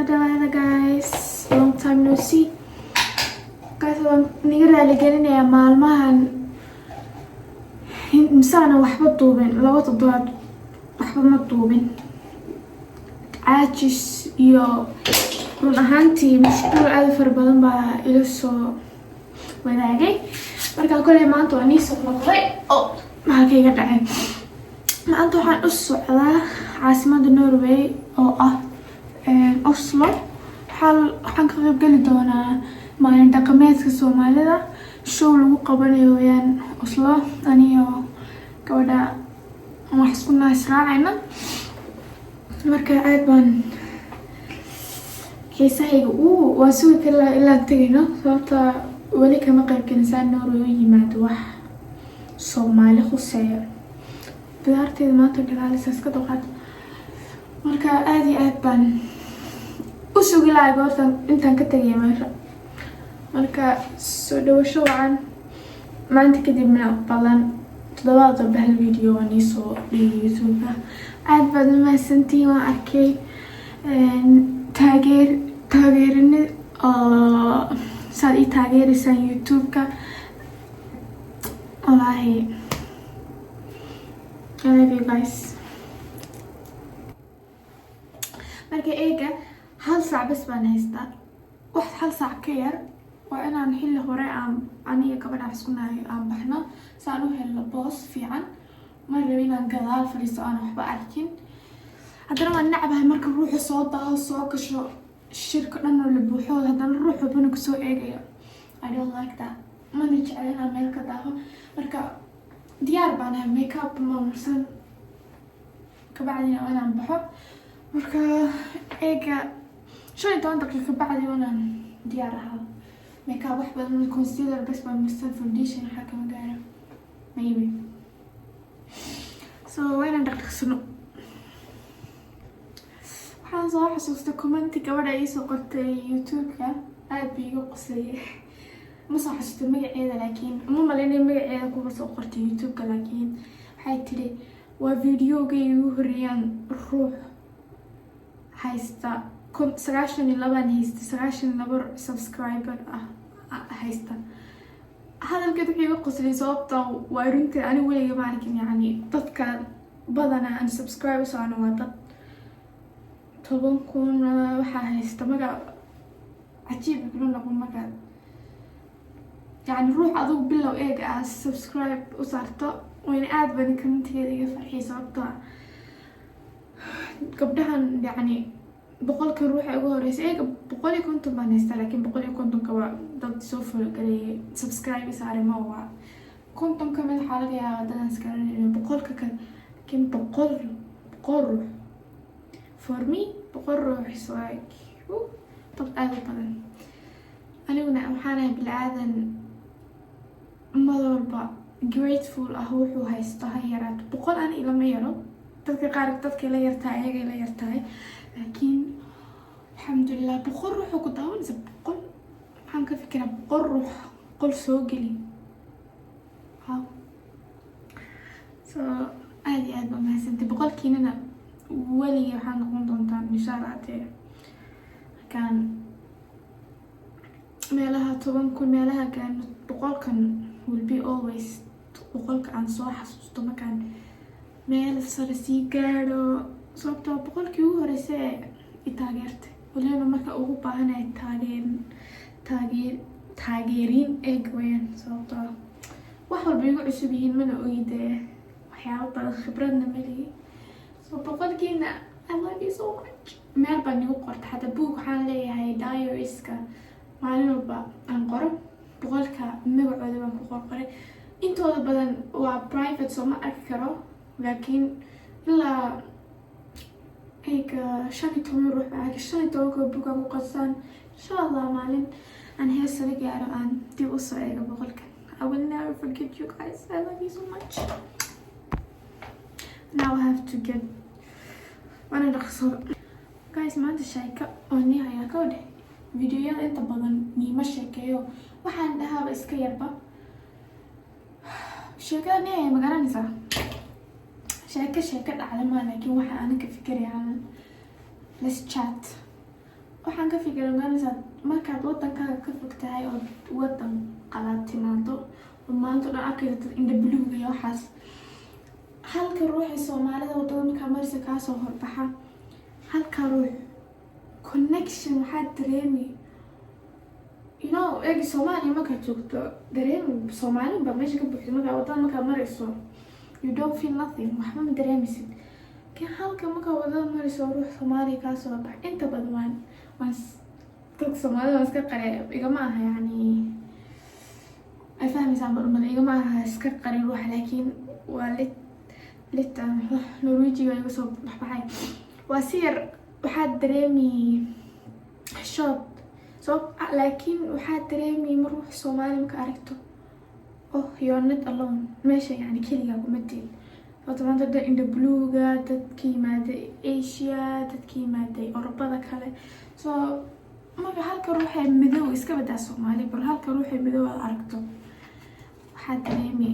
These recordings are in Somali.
Sodawada guys, long time no see. Guys, waan niga raali gelinayaa maalmahan insaana waxba duubin, laba toddobaad waxba ma duubin. Caajis iyo run ahaantii mashquul aad fara badan baa ila soo wadaagay. Marka kale maanta waan ii soo noqday oo halkayga dhacay. Maanta waxaan u socdaa caasimadda Norway oo ah Oslo. waxaan ka qayb gali doonaa maalin dhaqameedka Soomaalida show lagu qabanayo wayaan Oslo aniyo gabadha wax isku naasraacayna. Marka aad baan xiisahayga waa sugi kala ilaa tagayno sababta wali kama qayb galinsan Norway u yimaado wax Soomaali khuseeyo. Bilaarteeda maanta galaalisa iska daqaad. Marka aad iyo aad baan u sugi lahay goortan intaan ka tagay meesha. Marka soo dhawasho wacan maanta kadibna balan toddobaad oo bahal video aan soo dhigay YouTube. Aad baad mahadsantiin waan arkay taageerina saad ii taageeraysaan YouTube-ka. Wallahi I love you guys. Marka eega hal saac bas baan haystaa. Wax hal saac ka yar waa inaan xilli hore aniga gabadha isku nahay aan baxno saan u helno boos fiican. Ma rabin inaan gadaal fadhiisto aan waxba arkin. haddana waan nacabahay marka ruuxa soo daaho soo gasho shirka dhan oo la buuxo haddana ruux walbana kusoo eegayo. I don't like that. Mana jecel inaan meel ka daaho. Marka diyaar baan ahay makeup ma marsan kabacdina waan baxo. Marka eega 15 daqiiqo bacdi waan diyaar ahaa. Makeup wax badan concealer bas baan marsan foundation waxa kama gaaro maybe. So waan dhaqsano. waxaan soo xasuustay comment gabadha ay soo qortay YouTube-ka aad bay iga qoslayay. ma soo xasuustay magaceeda laakiin ma maleynay magaceeda ku soo qortay YouTube-ka laakiin waxay tiri waa video-ga ugu horeeyaan ruux haysta 92 subscriber haysta. hadalkeed wuxuu iga qoslay sababta waa runtii ani weliga ma arkin yani dadka badana aan subscribers aan waa dad 10,000 waxa haysta magac cajiib bilo noqon marka yani ruux adigu bilow eeg subscribe u saarto wayna aad badan commentigeeda iga farxiyay sababta gabdhahan yani boqolka ruux ay ugu horeysay eeg 150 baan haysta laakiin 150 ka waa dad soo follow gareeyay subscribe saare ma waa 50 ka mid xaalad yaa dadan iskaranay boqolka ka laakiin boqol ruux for me boqol ruux is like dad aad u badan. aniguna waxaan ahay bilaadan madalba grateful ah wuxuu haysta hayraad boqol aan ilama yaro dadka qaar dadka la yartaa ayaga la yartaa laakiin alxamdulillah boqol ruux ku daawanaysa boqol waxaan ka fikiraa boqol ruux qol soo gali so aad iyo aad baan mahadsantahay boqolkiinana weliga waxaan noqon doontaa insha Allah kan meelaha 10,000 meelaha kan boqolkan will be always boqolka aan soo xasuusto markaan meel sare sii gaadho sababtoo boqolkii ugu horeysay i taageertay waliba marka ugu baahanahay taageerin eeg weyn sababtoo wax walba igu cusub yihiin mana ogidee waxyaabo badan khibradna malihi. so boqolkiina I love you so much. meel baan igu qortay hadda book waxaan leeyahay diarieska maalin walba aan qoro boqolka magacooda baan ku qoray intooda badan waa private soo ma arki karo laakiin ilaa eega 15 ruux baa 15 book aan ku qorsan insha Allah maalin aan heesa la gaaro aan dib u soo eego boqolka. I will never forget you guys. I love you so much. Now I have to get one dhaqso guys maanta sheeko oo ni ayaa ka wada videoyada inta badan niima sheekeeyo waxaan dhahaa iska yarba sheekada ni ay magaranaysa sheeko dhacday ma laakiin waxa aan ka fikirayaa let's chat waxaan ka fikiray maanta markaad wadankaaga ka fog tahay oo wadan qalaad timaado oo maanta dhan arkaysa indha buluug iyo waxaas halka ruuxii Soomaalida wadada markaa marsi kaa soo horbaxa halka ruux connection waxaad dareemi you know eegi Soomaaliya markaad joogto dareemi Soomaaliya baa meesha ka buuxda markaa wadada markaa marayso you don't feel nothing waxba ma dareemisid kan halka markaa wadada marayso ruux Soomaaliya kaa soo horbaxa inta badan waan dad Soomaalida iska qaree igama aha yani ay fahmaysaa marmada igama aha iska qaree ruux laakiin waa litan Norwegian iga soo baxay waa si yar waxaad dareemi shot so laakiin waxaad dareemi ruux Soomaali marka aragto oh you're not alone meesha yani kaliya kuma tiid sababtoo dad inda bluega dadkii maaday Asia dadkii maaday Orodada kale so marka halka ruuxa midow iska badaa Soomaali bal halka ruuxa midow aad aragto waxaad dareemi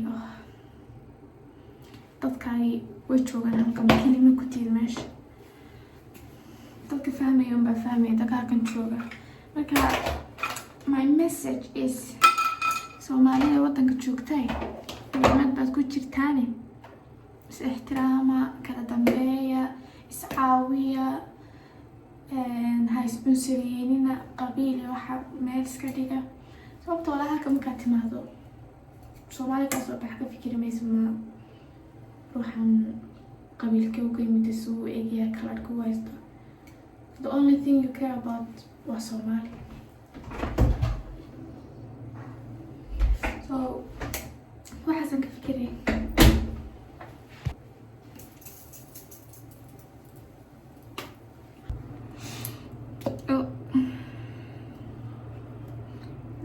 dadkay way joogaan halka kelima ku tiid meesha dadka fahmayo baa fahmaya dadka halkan jooga marka my message is Soomaalida wadanka joogtay dad baad ku jirtaan is ixtiraama kala dambeeya is caawiya ha isbunsireynina qabiil waxa meel iska dhiga sababtoo la halka markaa timaado Soomaali ka soo bax ka fikir mayso ma ruuxan qabiilka uga yimid soo eegaya kala ku haysto the only thing you care about was Somali so waxaan ka fikiray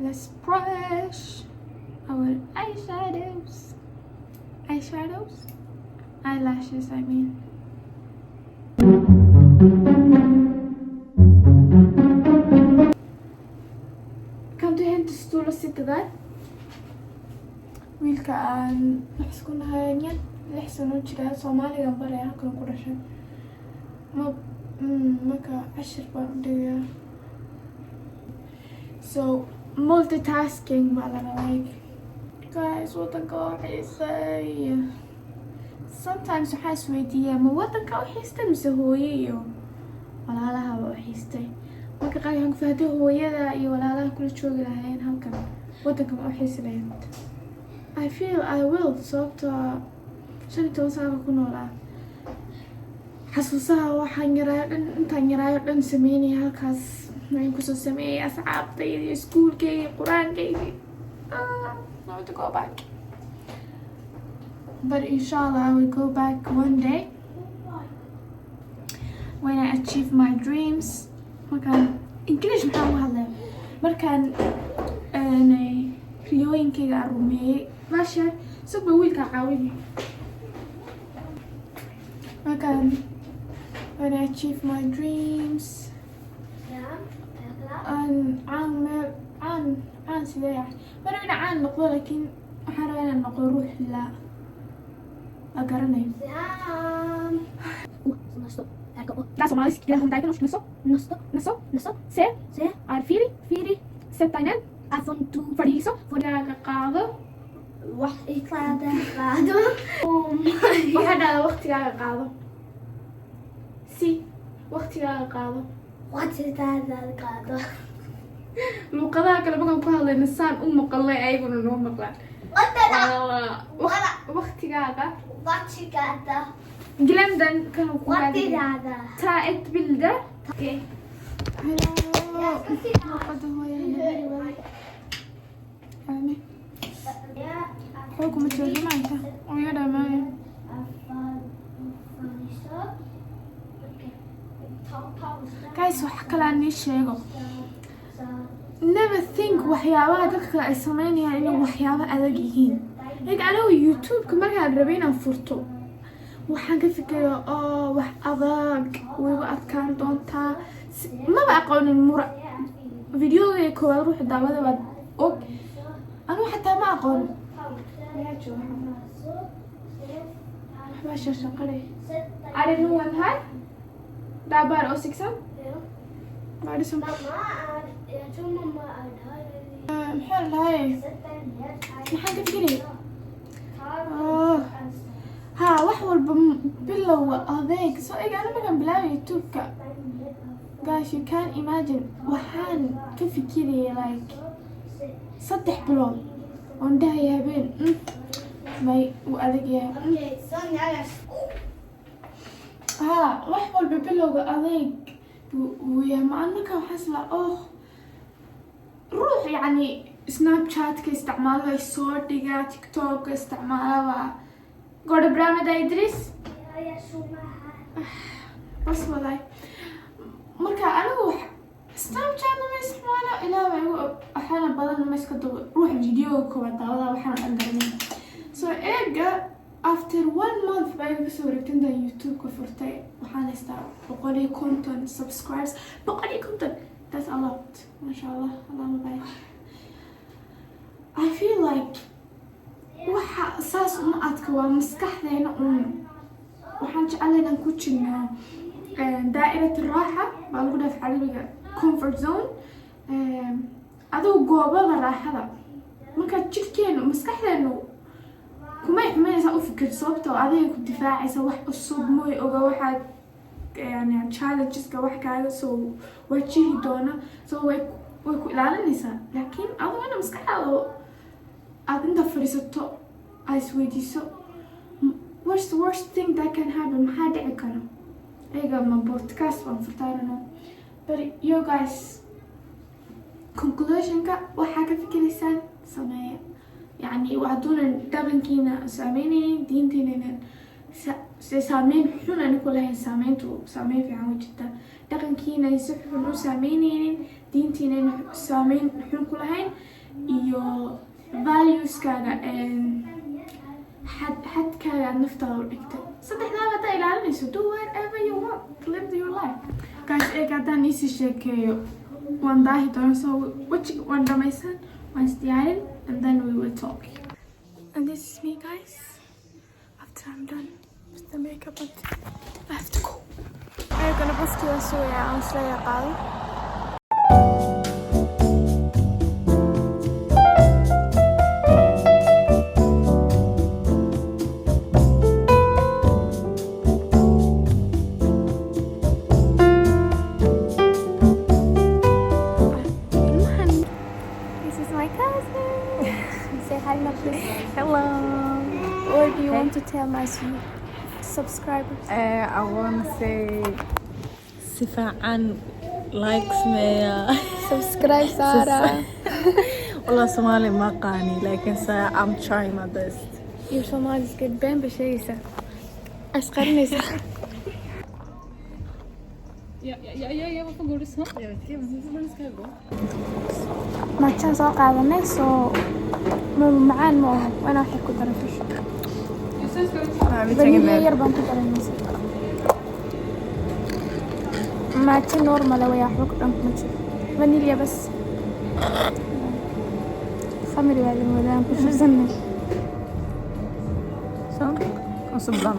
let's brush our eyelashes I mean kan du hämtar stol och sitter där wiilka aan isku nahayn lixsan oo jira Soomaaliga baray halkan ku dhashay marka cashir baan dhigaa so multitasking bala like guys wadanka waxay sometimes waxaa isweydiiyaa ma wadanka waxay mise hooyo iyo walaalaha waxay marka qaar aan fahday hooyada iyo walaalaha kula joogi lahayn halkan wadanka waxay I feel I will sababtoo 15 sano ku noolaa xasuusaha waxaan intaan yaraayo dhan sameynay halkaas waxaan ku soo sameeyay asxaabtay iyo iskuulkayga quraankayga I want to go back but inshallah I will go back one day when I achieve my dreams markaan English maxaa u hadlay markaan riyooyinkayga rumeeyay maasha sabab wiilka caawinay markaan when I achieve my dreams عن سلاح ما أنا عن نقول لكن حرام نقول روح لا أقرني لا سومالي كده هم دايما مش نصو سه عارفيري ستاينن أفنتو فريسو فدا قاعدة واحد قاعدة واحد على وقت قاعدة سي وقت قاعدة luqadaha kale markaan ku hadlayna saan u maqalay ayaguna noo maqlaan waqtigaaga glamdan kan ku waqtigaaga taa et bilda حكم الترجمة ويلا معي guys wax kale aan ii sheego never think waxyaabaha dadka ay sameynayaan inay waxyaabo adag yihiin anigu YouTube-ka markaan rabay inaan furto waxaan ka fikirayaa oo wax adag wayba adkaan doontaa maba aqoonin videoga koowaad ruuxa daawada baad og anigu xataa ma aqoon shaqale I don't know one high dabar oo 6 بعد اسم محل هاي محل كتير ها وحول بلو هذيك سو إيه أنا ما بلاقي يوتيوب guys you can't imagine وحان كيف كذي like صدح بلو وندها يا بين ما وأذق يا ها وحول ببلو هذيك ويا ما أنك وحصلة روح يعني سناب شات كاستعمالها صورتها تيك توك استعمالها قول برامج إدريس بس والله مركا أنا روح سناب شات ما استعمالها إلا ما أحيانا بدل ما يسكتوا روح فيديو كومنت هذا وأحيانا أقدر so إيجا after 1 month باي بسوي تندى يوتيوب كفرتي وحنا استعمل بقولي content subscribes بقولي content that's a lot ما شاء الله اللهم بارك I feel like waxa saas uma adka waa maskaxdeena waxaan jecelahay ku jirnaa daa'irada raaxa baa lagu dhaaf carabiga comfort zone adoo goobada raaxada marka jidhkeenu maskaxdeenu kuma xumaysa u fikir sababtoo adiga ku difaacaysa wax cusub mooy oga waxaad yani challengeska wax kaaga soo wajihi doona soo way ku ilaalinaysaa laakiin adoo ina maskaxdaada aad inta fadhiisato aad isweydiiso what's the worst thing that can happen maxaa dhici kara ayaga ma podcast baan furtaarano but you guys conclusionka waxaa ka fikiraysaan sameeya يعني وعدونا دبنكينا سامينين دينتينا سامين حنا نقول هاي سامينتو سامين في عمود جدا دبنكينا يسحبون سامينين دينتينا سامين حنا نقول هاي يو values كذا حد كذا نفترض نكتب صدق لا بتاعي العالمي so do whatever you want live your life guys إيه قاعدة نيسي شيء ونداهي تون so which one do my son once the island and then we will talk and this is me guys after I'm done with the makeup and I have to go I'm gonna post to a soya on Slaya Qali Hello. What do you want to tell my subscribers? I want to say sifaan likes me. Subscribe Sarah. والله Somali ما قاني لكن I'm trying my best. Your Somali is good. Ben بشيء أشقرني صح. يا ما فنقول اسمه. ما كان ساق على الناس معان مو وأنا أحب كتر فيش. فانيليا يربى كتر الناس. ما كان نورمال ويا أحب كتر ماشي. فانيليا بس. خمري بعد المدام كل شيء زمن. شو؟ أصبح.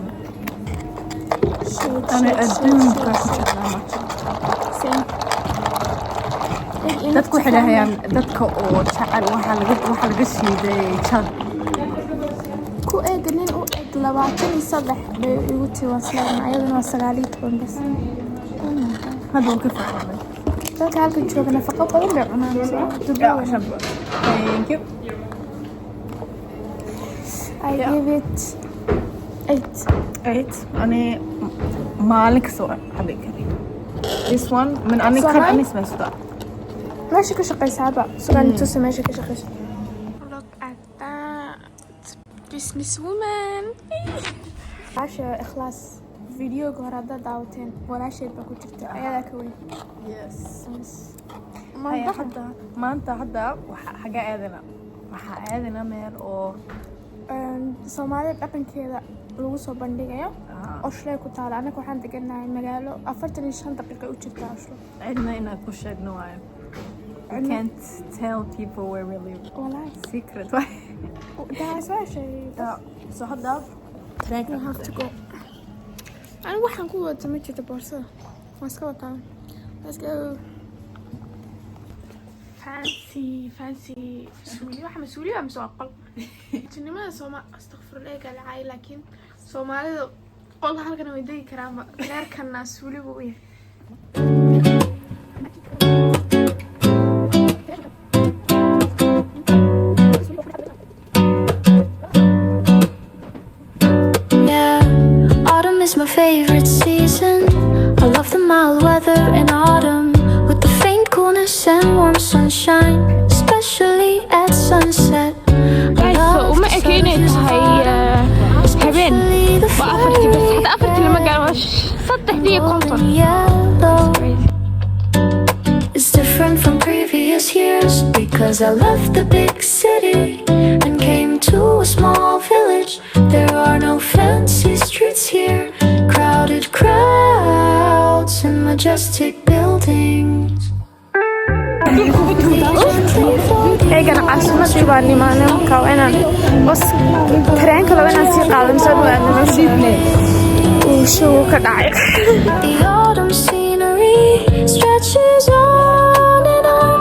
أنا أدين كاشة dadku waxay dhahayaan dadka oo jacayl waxa laga shiiday jad ku eegnin u eg 23 bay igu tiwaaslaan ayaduna waa 9 bas hadda ka fahmay dadka halkan jooga nafaqo badan bay cunaan thank you I give it 8 أنا مالك سؤال عليك this one من أنا كان أنا اسمه سؤال ماشي كشقي سابع سؤال توسي ماشي كشقي look at that business woman عاشا إخلاص فيديو قهرادة داوتين ولا شيء بكو جرت أيادا كوي yes ما أنت حدا حاجة آذنا مير أو Soomaalida dhaqankeeda lagu soo bandhigayo Oslo ku taal anaga waxaan deganahay magaalo 45 daqiiqo u jirta Oslo cidna inaad ku sheegno waayo I can't tell people where we live secret that's why so hadda you have to go aniga waxaan ku wada ma jirto boorsada waan iska wataa let's go فانسي سوري واحد مسؤولي ولا مسوقل تنمى سوما استغفر الله قال عاي لكن سومالي قولها هل كانوا يدي كرام غير كان سوري بويه Is my favorite season. I love the mild weather in autumn with the faint coolness and warm sunshine, especially at sunset. guys وما أكيد هاي حبين وأفرتي بس حتى أفرتي لما قالوا صدق دي كونتون It's different from previous years because I left the big city and came to a small village. There are no fancy streets here, crowded crowds and majestic buildings. eegana caasimad jubaani maalin kawena bas tareenka labana si qaadan soo dhawaadna sidne uu shoo ka dhacay The autumn scenery stretches on and on.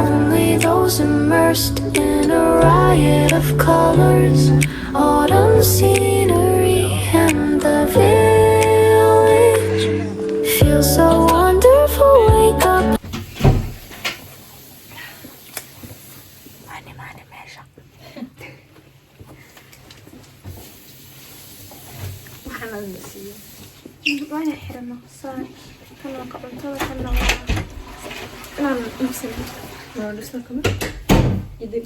Only those immersed in a riot of colors, autumn scenery and the village feels so wonderful. Wake up. وانا حرمه صار كنا قبل توا كنا نعم نمسك نرسل كمان يدك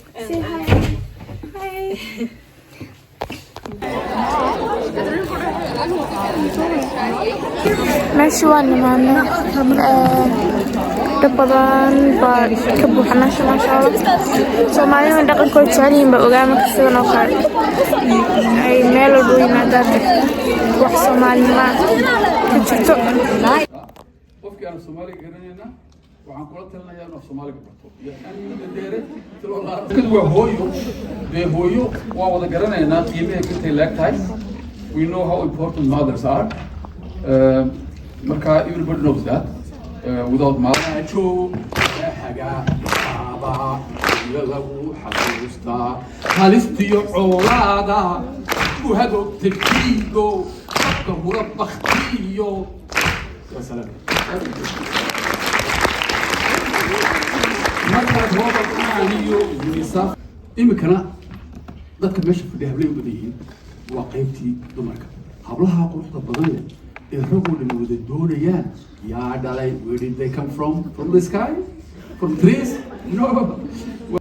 هاي ماشي وانا معنا دبضان كبو حماشة ما شاء الله سومالي من دقل كل تعليم بأقامة كستغن وخار أي ميلو دوي ما داتك wax Soomaaliga ka jirto qofkii aan Soomaaliga garanayna waxaan kula talinayaa inuu Soomaaliga barto yani deere waa hooyo waa wada garanaynaa qiimaha ka tahay we know how important mothers are marka everybody knows that without mother haga baba lagu xasuusta halistiyo colaada وهذا تبكيو كهورة بختيو يا سلام مرة هو بقاليو يساف إمكنا ذاك ماشي في الهبلين بديين وقيمتي دمرك قبلها قلت بدنيا الرجل اللي ود الدنيا يا دالي where did they come from the sky from trees no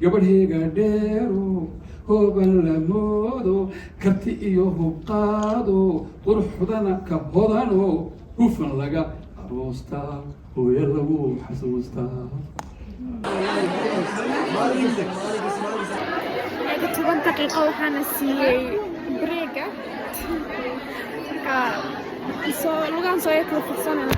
قبل هي قدروا هوبن لمودو كرتي إيو هوقادو قرحدنا كبودانو هوفن لغا عروستا هو يلغو حسوستا toban daqiiqo waxaana siiyey breega marka lugaan soo kala fursanana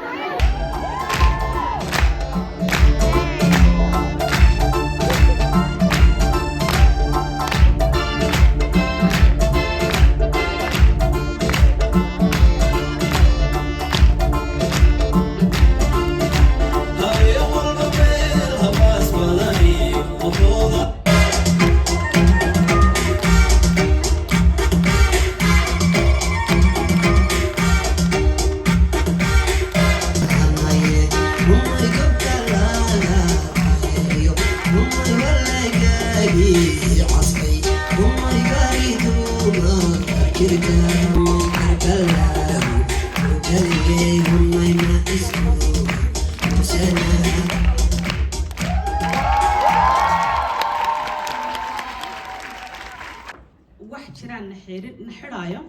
نحرايا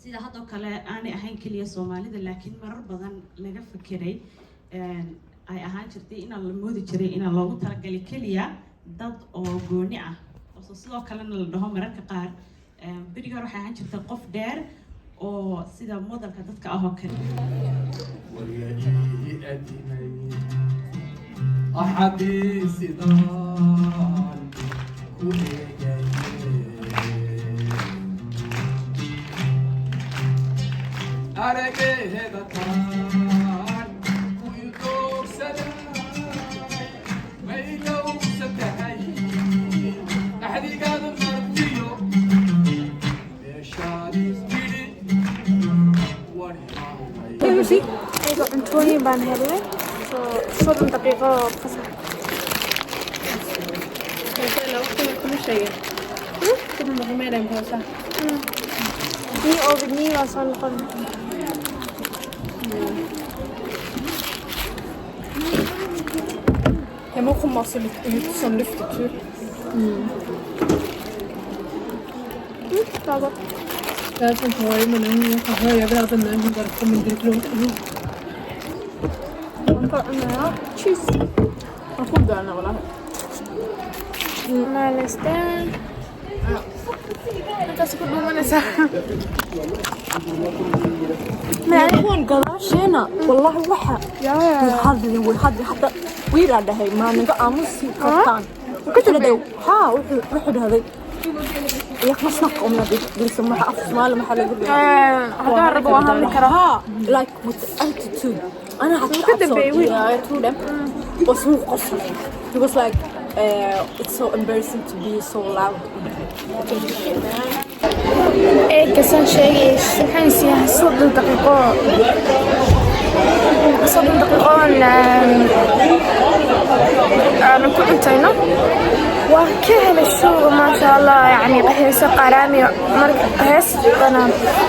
سيدا هادو كلا أنا أهين كلية سوماليدا لكن مرر بدن لقى فكري أي أهان شرتي إن المودي شري إن الله ترجع كلية ضد أو جونعة وصلوا كلنا لهم مرر كقار بدي أروح أهان شرت قف دار أو سيدا مودا كتت كأهو كل أحدي سيدان arageeda taan ku ildoogsaday maylowsa tahay axdigaada martiyo meeshaad isjidhi warhimaaway ayga cuntooyin baan helnay soddon daqiiqo fasax nii oobidnii baa soo noqon Jag må komma så lite ut som lyftetur. bra godt. Det är som höj, men jag kan höja över att den bara kommer dit runt. Tjus. Man får dörren eller? Malestan. Intaas ku dhumanaysaa. هون قلاشينا والله وحى هذا حتى ويرا دهي ما نقا امس كفتان كتب ها وحد هذا يخلص نقوم نبي سمح مال محل يقول هقرب وهم كره like with attitude انا حتى them بس هو قصر he was like it's so embarrassing to be so loud كسان شيء waxaan siyaa 30 daqiiqo aan ku intayno waa ka helay suuqa ma sha Allah yani heesa qaraami marka heestana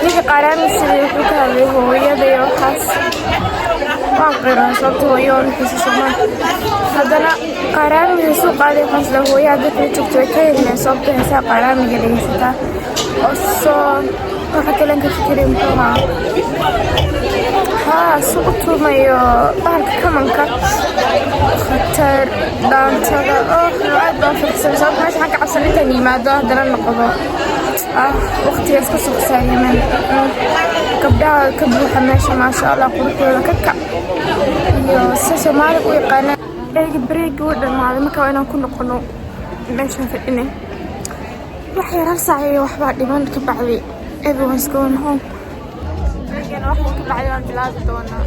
ninka qaraami sidii wuxuu ka hadlay hooyada iyo waxaas waan qiran sababtoo yoon xiisasana haddana qaraami soo qaaday qasla hooyada ku jirto ka helay sababtoo heesa qaraamiga dhigaysta oo waxa kale ka fikiray muxuu suuqtu mayo bahalka kamanka khatar dhaantada aad baan fiirsan sababta meesha xagga cabsan intaan yimaado haddana noqdo waqtigaas ka sugsaayaman gabdhaha ka buuxa meesha maasha Allah quruxdooda ka kac iyo si Soomaali u yaqaana eega bareega u dhamaaday marka inaan ku noqono meeshaan fadhinay wax yar hal saac iyo waxbaa dhiman ka bacdi everyone's going home أنا واحدة كنت عليها البلاد دونا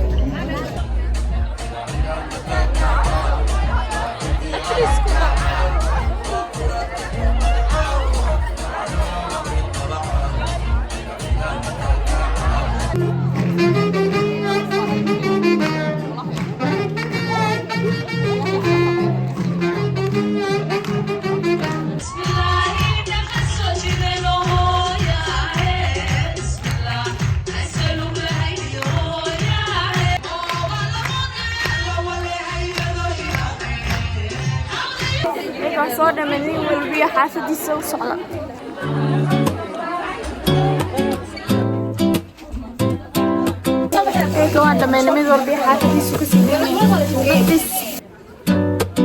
صودا مني والبيع حافظي سو صعلة هيك واحدة من الميز والبيع حافظي سو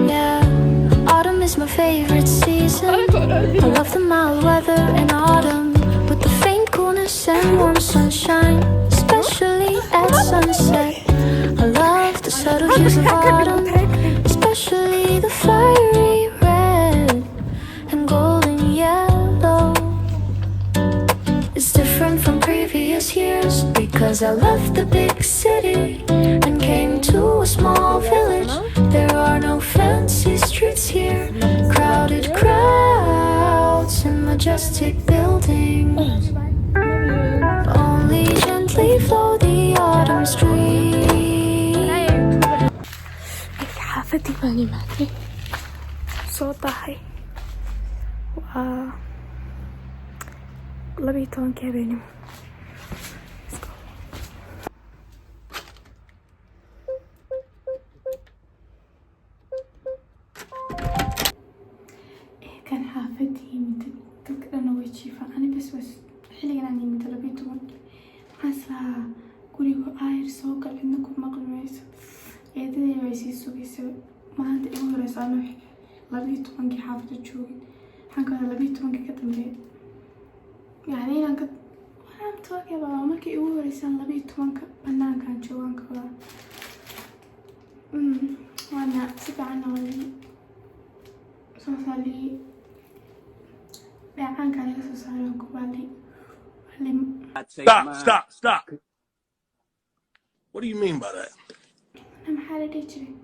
Yeah, autumn is my favorite season. I love the mild weather in autumn with the faint coolness and warm sunshine, especially at sunset. I love the subtle hues of autumn, especially the fiery and golden yellow. It's different from previous years because I left the big city and came to a small village. There are no fancy streets here, crowded crowds and majestic buildings. Only gently flow the autumn stream. حافتي ماني معي صوتها لبيتون كابيني كان حافتي متى أنا ويشيفا أنا بس حلي أنا متى لبيتون حاسة قولي آير سوق عندكم مقلميس يدني ويسي سوقي ما عندي أمور رسالة لبيتون كي حافظة تشوي حنكون لبيتون كي كتمرين يعني أنا كنت وأنا متوقع بابا ما كي أقول رسالة لبيتون كبنان كان شوان كذا وأنا سبع أنا ولي صوصالي بيعان كان يسوسالي وكبالي Stop. What do you mean by that? I'm حالة تجري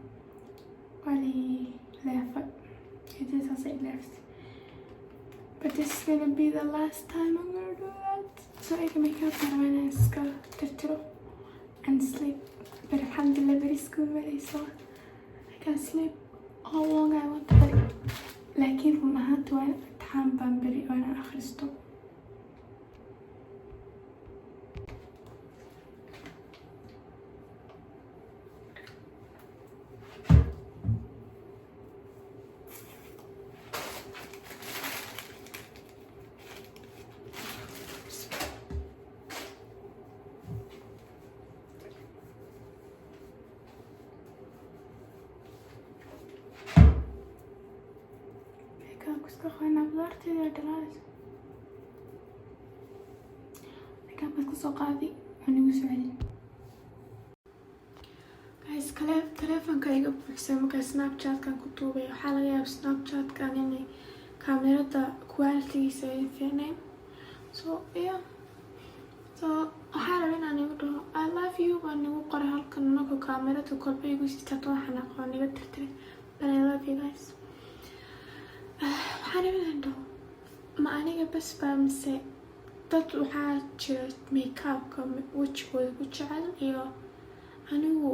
ولي لافت. It is as it left. But this is gonna be the last time I'm gonna do that. So I can make up my mask, and sleep. But alhamdulillah, very school very so I can sleep how long I want. لكن رون أهانت وين امتحان بنبري وأنا أخرجته. كاكوس كخوينا بلارتي يا دراج كاكوس كسوقادي ونيو سعيد guys تلفونka iga buuxsay markaa snapchat-kan ku duubay waxaa laga yaaba snapchat-kan inay kaamirada quality-giisa ay fiicnayn so yeah so waxaa raba inaan igu dhaho I love you baan igu qoray halkan marka kaamirada kolba igu siitato waxaan aqoon iga tirtiray but I love you guys. waxaan raba inaan dhaho ma aniga bas baa mise dad waxaa jira make-upka wejigooda ku jecel iyo anigu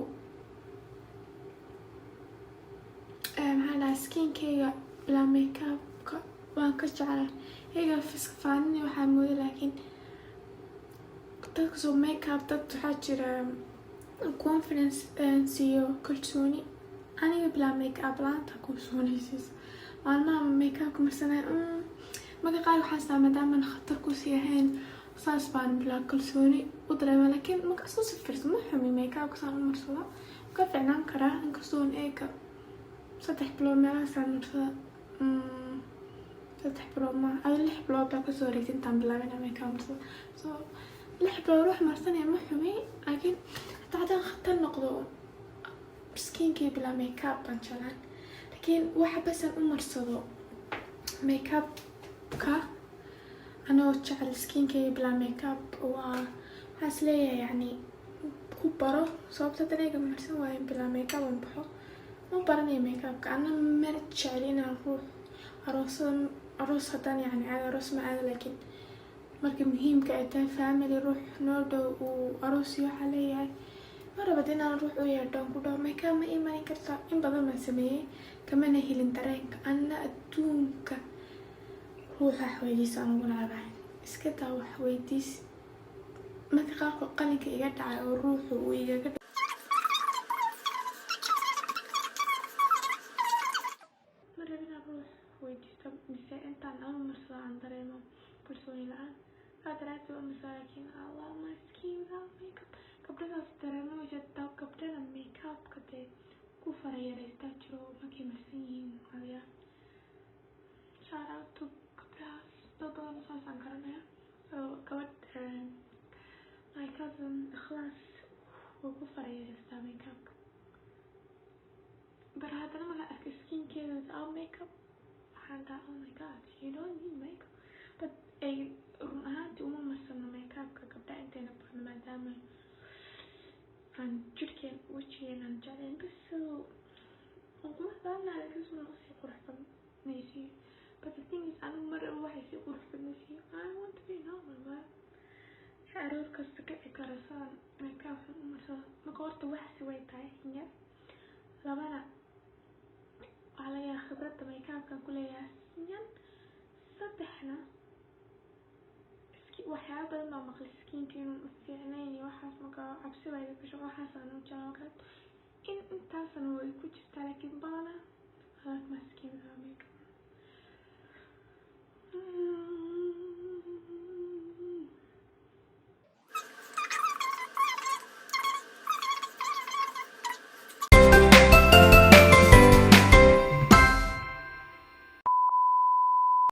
maxaa dhahaa skinkeyga bilaa make-upka waan ka jeclay iyaga fiskafaanin waxaa mooda laakiin dadka soo make-up dad waxaa jira confidence iyo kalsooni aniga bilaa make-up la-aanta kalsoonaysiisa maalmaha make-upka marsanay marka qaar waxaastaa maadaaman khatar kusii ahayn saas baan bilaa kalsooni u dareema laakiin markaasoo si firsa ma xumi make-upka saan u marsado ka ficnaan karaa inkastoon eega 3 bilood meelahaasaan marsada 3 bilood ma ada 6 bilood baa kasoo wareegtay intaan bilaabina make-up marsada so 6 bilood wax marsanaya ma xumi laakiin hataa haddaan khatar noqdo skinkii bilaa make-up baan jeclaan laakiin waxa basan u marsado make-upka anoo jecel skinkii bilaa make-up waa waxaas leeyahay yacni ku baro sababta haddana iga marsan waayo bilaa make-up aan baxo ma baranayo make-upka ana mar jecel inaan ruux aroos haddaan yacni aada aroos ma aada laakiin marka muhiimka ay tahay family ruux noo dhow uu aroos iyo waxaa leeyahay ma rabad inaan ruux u yeedhoon ku dhaho make-up ma ii marin kartaa in badan baan sameeyey kamana helin dareenka ana adduunka ruuxa waxweydiis aan ugu naabahay iska daa waxweydiis marka qaarkood qalinka iga dhacay oo ruuxu uu igaga ma rabin inaan ruux weydiisto mise intaan ama marsado aan dareemo kalsooni la-aan aa daraadii u marsado laakiin allah my skin without makeup gabdhadaas dareemo wajada gabdhada make-upka dee ku farayareystaa jiro markay marsan yihiin haya shout out to gabdhahaas dad badan saasaan garanaya so gabadh my cousin ikhlas wuu ku farayareystaa make-upka but haddana markaa arkay skinkeeda without makeup waxaan dhaha oh my god you don't need makeup but ay run ahaantii uma marsano make-upka gabdha intayna badan maadaama aan jirkeen wejigeenaan jecleen bas aan qurux badanaa laakiin suna usii qurux badnaysiiyo but the thing is anigu mar waxay sii qurux badnaysiiyo I want to be normal but aroor kasta kici kara saan make-upkan u marsado marka horta waxsi way tahay yar labana waxaa laga yaaba khibradda make-upkan ku leeyahay yan saddexna waxyaaba badan baa maqlay skinka inuu fiicnayn iyo waxaas marka cabsi baa iga gasho waxaasaan u jeclaan markaa in intaasna way ku jirtaa laakiin badana I like my skin without makeup